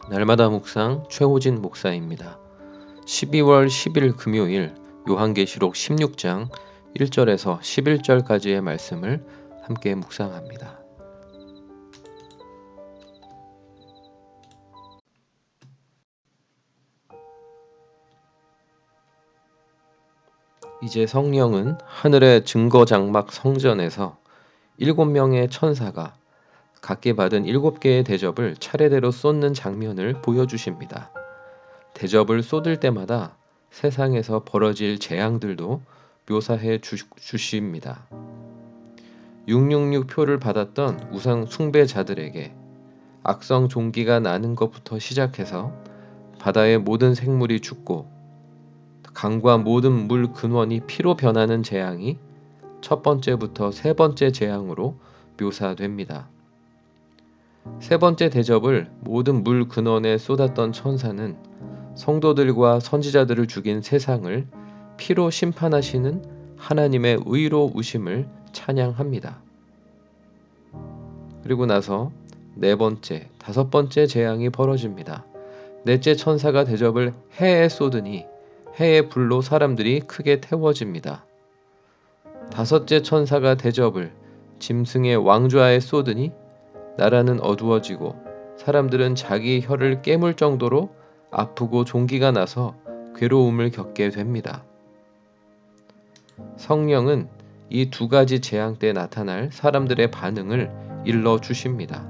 날마다 묵상 최호진 목사입니다. 12월 10일 금요일 요한계시록 16장 1절에서 11절까지의 말씀을 함께 묵상합니다. 이제 성령은 하늘의 증거장막 성전에서 7명의 천사가 각기 받은 7개의 대접을 차례대로 쏟는 장면을 보여주십니다. 대접을 쏟을 때마다 세상에서 벌어질 재앙들도 묘사해 주십니다. 666표를 받았던 우상 숭배자들에게 악성 종기가 나는 것부터 시작해서 바다의 모든 생물이 죽고 강과 모든 물 근원이 피로 변하는 재앙이 첫 번째부터 세 번째 재앙으로 묘사됩니다. 세 번째 대접을 모든 물 근원에 쏟았던 천사는 성도들과 선지자들을 죽인 세상을 피로 심판하시는 하나님의 의로우심을 찬양합니다. 그리고 나서 네 번째, 다섯 번째 재앙이 벌어집니다. 넷째 천사가 대접을 해에 쏟으니 해의 불로 사람들이 크게 태워집니다. 다섯째 천사가 대접을 짐승의 왕좌에 쏟으니 나라는 어두워지고 사람들은 자기 혀를 깨물 정도로 아프고 종기가 나서 괴로움을 겪게 됩니다. 성령은 이 두 가지 재앙 때 나타날 사람들의 반응을 일러 주십니다.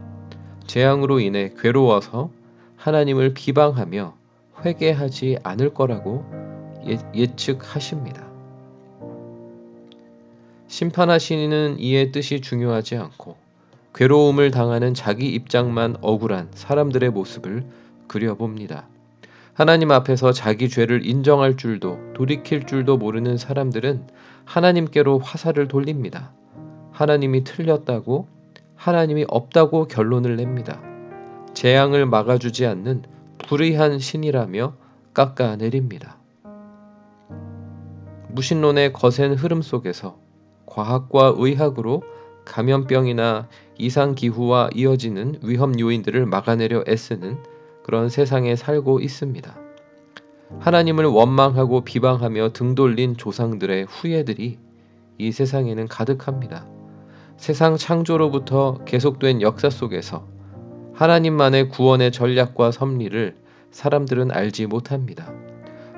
재앙으로 인해 괴로워서 하나님을 비방하며 회개하지 않을 거라고 예측하십니다. 심판하시는 이의 뜻이 중요하지 않고 괴로움을 당하는 자기 입장만 억울한 사람들의 모습을 그려봅니다. 하나님 앞에서 자기 죄를 인정할 줄도 돌이킬 줄도 모르는 사람들은 하나님께로 화살을 돌립니다. 하나님이 틀렸다고, 하나님이 없다고 결론을 냅니다. 재앙을 막아주지 않는 불의한 신이라며 깎아내립니다. 무신론의 거센 흐름 속에서 과학과 의학으로 감염병이나 이상기후와 이어지는 위험 요인들을 막아내려 애쓰는 그런 세상에 살고 있습니다. 하나님을 원망하고 비방하며 등 돌린 조상들의 후예들이 이 세상에는 가득합니다. 세상 창조로부터 계속된 역사 속에서 하나님만의 구원의 전략과 섭리를 사람들은 알지 못합니다.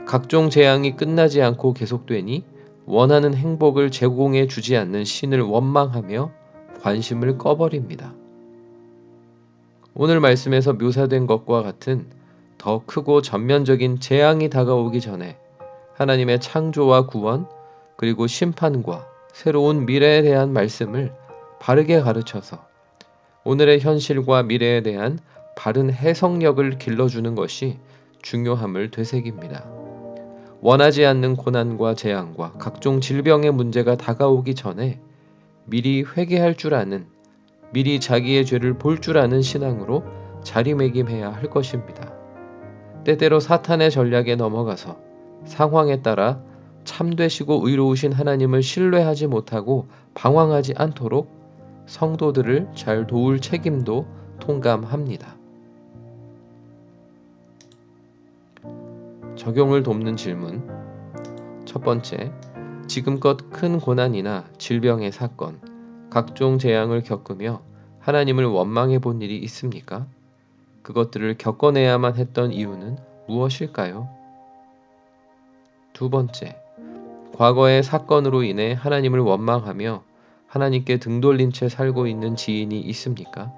각종 재앙이 끝나지 않고 계속되니 원하는 행복을 제공해 주지 않는 신을 원망하며 관심을 꺼버립니다. 오늘 말씀에서 묘사된 것과 같은 더 크고 전면적인 재앙이 다가오기 전에 하나님의 창조와 구원 그리고 심판과 새로운 미래에 대한 말씀을 바르게 가르쳐서 오늘의 현실과 미래에 대한 바른 해석력을 길러주는 것이 중요함을 되새깁니다. 원하지 않는 고난과 재앙과 각종 질병의 문제가 다가오기 전에 미리 회개할 줄 아는, 미리 자기의 죄를 볼 줄 아는 신앙으로 자리매김해야 할 것입니다. 때때로 사탄의 전략에 넘어가서 상황에 따라 참되시고 의로우신 하나님을 신뢰하지 못하고 방황하지 않도록 성도들을 잘 도울 책임도 통감합니다. 적용을 돕는 질문. 첫 번째, 지금껏 큰 고난이나 질병의 사건, 각종 재앙을 겪으며 하나님을 원망해 본 일이 있습니까? 그것들을 겪어내야만 했던 이유는 무엇일까요? 두 번째, 과거의 사건으로 인해 하나님을 원망하며 하나님께 등 돌린 채 살고 있는 지인이 있습니까?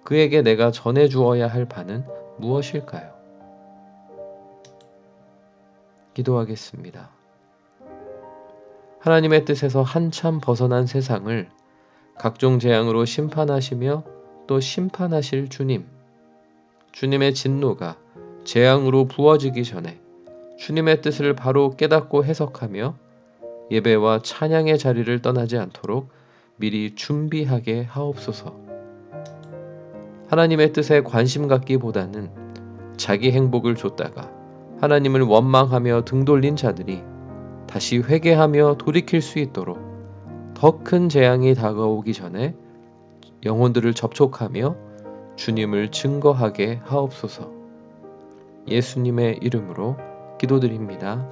그에게 내가 전해 주어야 할 바는 무엇일까요? 기도하겠습니다. 하나님의 뜻에서 한참 벗어난 세상을 각종 재앙으로 심판하시며 또 심판하실 주님, 주님의 진노가 재앙으로 부어지기 전에 주님의 뜻을 바로 깨닫고 해석하며 예배와 찬양의 자리를 떠나지 않도록 미리 준비하게 하옵소서. 하나님의 뜻에 관심 갖기보다는 자기 행복을 줬다가 하나님을 원망하며 등 돌린 자들이 다시 회개하며 돌이킬 수 있도록 더 큰 재앙이 다가오기 전에 영혼들을 접촉하며 주님을 증거하게 하옵소서. 예수님의 이름으로 기도드립니다.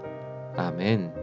아멘.